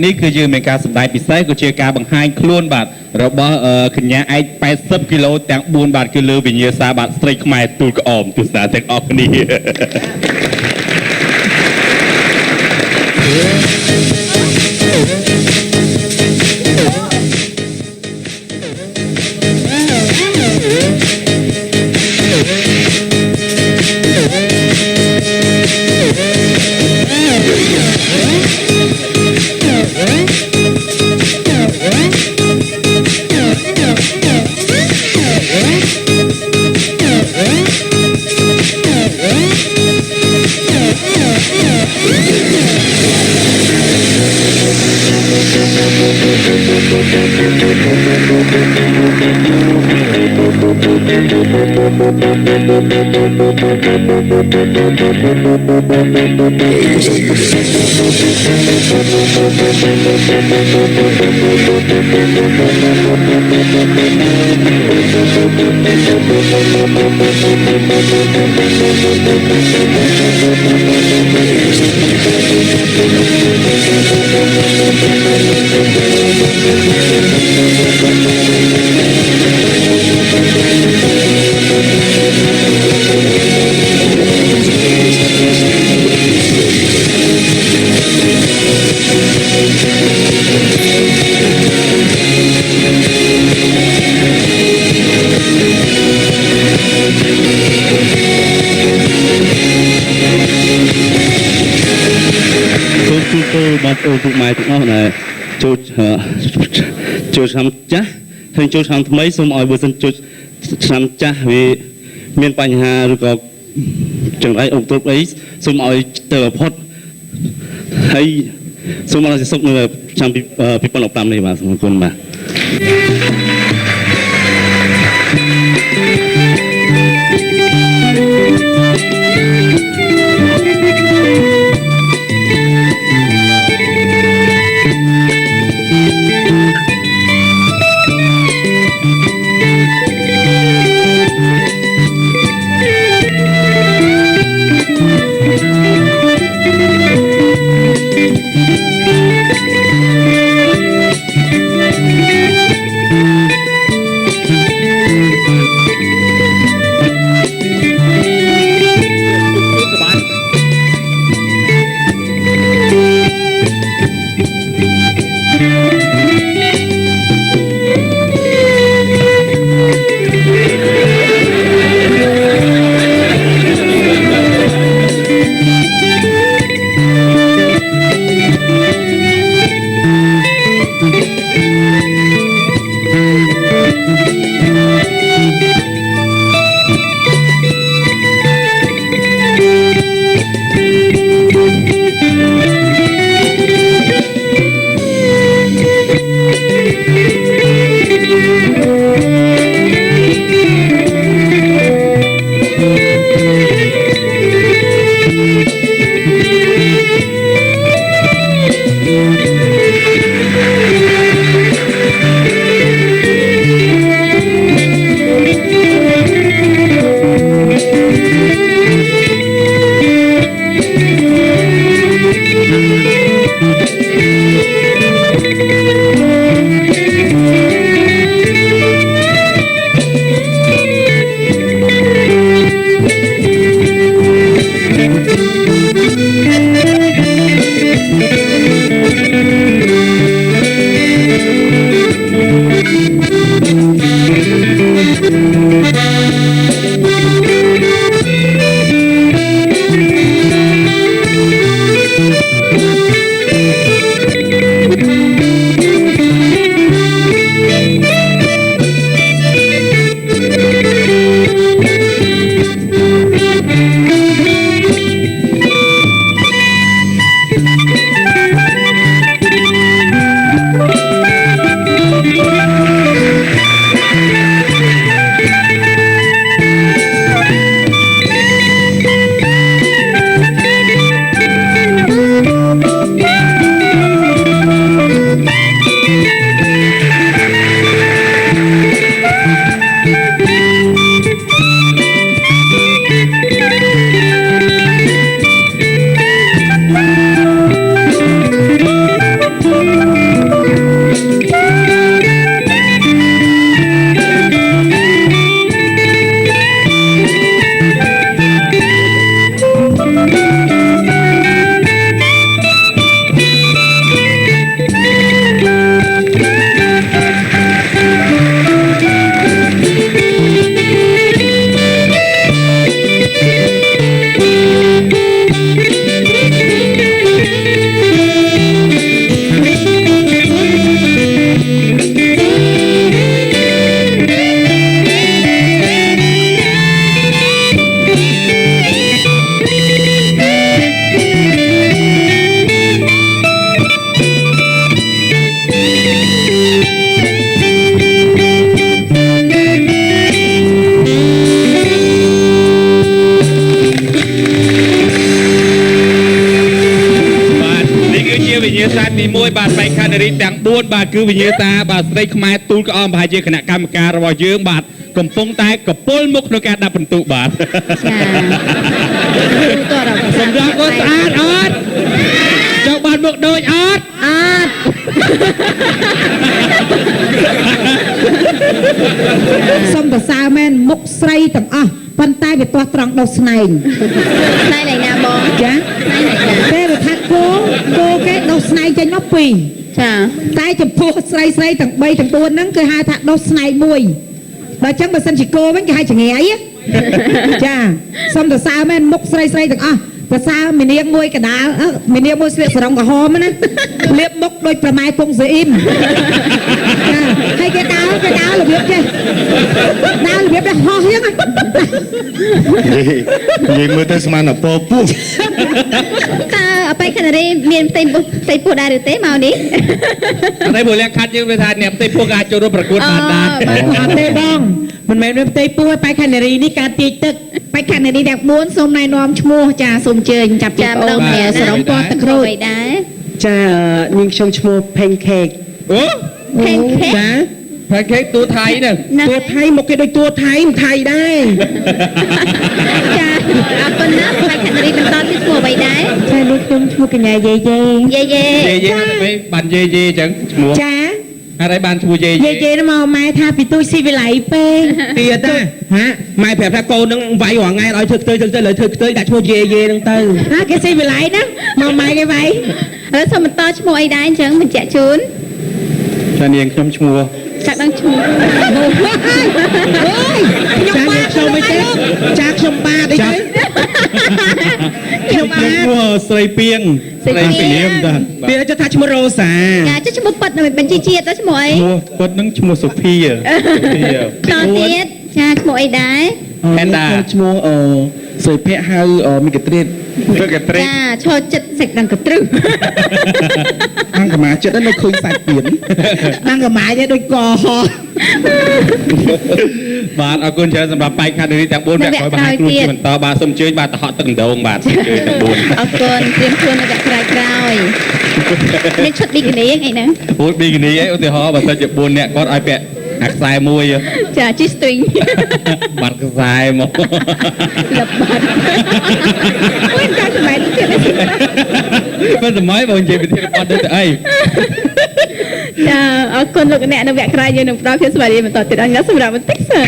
នេះគឺយើងមានការសម្ដែងពិសេសគឺជាការបង្ហាញខ្លួនបាទរបស់កញ្ញាឯក80គីឡូទាំង4បាទគឺលើវិញ្ញាសាបាទស្រីខ្មែរទូលក្អមទស្សនាទាំងអស់គ្នាបាទអូពុកម៉ែទាំងអស់ដែលចូលឆ្នាំចាស់ហើយចូលឆ្នាំថ្មីសូមឲ្យបើសិនចូលឆ្នាំចាស់វាមានបញ្ហាឬក៏ចង្រៃអុកទុកអីសូមឲ្យទៅផុតហើយសូមឲ្យសុខនៅឆ្នាំ2015នេះបាទសូមអរគុណបាទ បែកខណ្ឌនារីទាំង4បាទគឺវិញ្ញាសាបាទស្រីខ្មែរទូលក្អមប្រហែលជាគណៈកម្មការរបស់យើងបាទកំពុងតែកពុលមុខក្នុងការដាក់ពិន្ទុបាទសម្រាប់គាត់ស្អាតអត់ចង់បានមុខដូចអត់សុំប្រសើរមែនមុខស្រីទាំងអស់ប៉ុន្តែវាទាស់ត្រង់ដុសស្នែងស្នែងណាបងចាពេលថាគោគេដុសស្នែងចេញមក2ចាតែចំពោះស្រីទាំង3ទាំង4ហ្នឹងគឺហៅថាដុសស្នែង1ដល់ចឹងបើសិនជាគោវិញគេហៅចងាយចាសុំប្រសើរមែនមុខស្រីទាំងអស់ប្រសើរមីនាងមួយកដាលមីនាងមួយស្លៀកសរងក្រហមណាលៀបមុខដូចប្រម៉ែពងស៊ើអ៊ីមចាហើយគេដើររបៀបចេះដើររបៀបហោះចឹងនិយាយមើលទៅស្មានតែពោះពោះតើអបិយខណ្ឌនារីមានផ្ទៃពោះដែរឬទេមកនេះអត់ទេព្រោះលក្ខខណ្ឌយើងវាថាអ្នកផ្ទៃពោះក៏អាចចូលរួមប្រកួតបានដែរអត់ទេបងមិនមែនមានផ្ទៃពោះឯបេក្ខនារីនេះការទាញទឹកបេក្ខនារីទាំង4សូមណែនាំឈ្មោះចាសូមអញ្ជើញចាប់ពីម្ដងគ្នាសរុបព័ត៌ទឹកក្រូចដែរចានាងខ្ញុំឈ្មោះ Pancake អូ Pancake ចា Pancake តួថៃហ្នឹងតួថៃមកគេដូចតួថៃមិនថៃដែរចាអរគុណណាស់បេក្ខនារីបន្តទៀតឈ្មោះអ្វីដែរចាលោកខ្ញុំឈ្មោះកញ្ញាយេយេមិនបានយេយេអញ្ចឹងឈ្មោះចាហើយបានឈ្មោះយេយេមកម៉ែថាពីទូស៊ីវិល័យពេកទៀតណាហាម៉ែប្រាប់ថាកូននឹងវាយរាល់ថ្ងៃឲ្យធ្វើខ្ទើលើធ្វើខ្ទើដាក់ឈ្មោះយេហ្នឹងទៅហាគេស៊ីវិល័យណាមកម៉ែគេវាយឥឡូវសូមបន្តឈ្មោះអីដែរអញ្ចឹងបញ្ជាក់ជូនចានាងខ្ញុំឈ្មោះចាក់ដឹងឈ្មោះអូយខ្ញុំបាទខ្ញុំមិនទេចាខ្ញុំបាទអីទៅខ្ញុំឈ្មោះស្រីពីងស្រីពីងតាពីចុះថាឈ្មោះរ៉ូសាចាចុះឈ្មោះប៉ិតនៅបញ្ជីជាតិទៅឈ្មោះអីឈ្មោះប៉ិតនឹងឈ្មោះសុភីតទៀតចាឈ្មោះអីដែរផែនដាឈ្មោះសុយភ័ក្រហៅមីកាត្រៀតចាឈរចិត្តសាច់ដង្កត្រឹសអង្គមាចិត្តនៅឃើញសាច់ទៀនអង្គមាទេដូចកហោបាទអរគុណច្រើនសម្រាប់បែកខណ្ឌនារីទាំង4វគ្គក្រោយបាទគ្រូជាបន្តបាទសូមអញ្ជើញបាទតហក់ទឹកដងបាទអញ្ជើញទាំង4អរគុណត្រៀមខ្លួននៅវគ្គក្រោយមានឈុតប៊ីគីនីអីហ្នឹងអូប៊ីគីនីអីឧទាហរណ៍បើសិនជា4នាក់គាត់ឲ្យពាក់អាខ្សែមួយចាជី string បាត់ខ្សែមកលបបាត់មិនកាច់មែនទៀតមិនសម័យបងនិយាយវិធីរបត់ទៅអីចាអរគុណលោកអ្នកនៅវគ្គក្រោយយើងនឹងផ្ដល់ភាពសប្បាយរីកបន្តទៀតអរគុណសម្រាប់បន្តិចសិន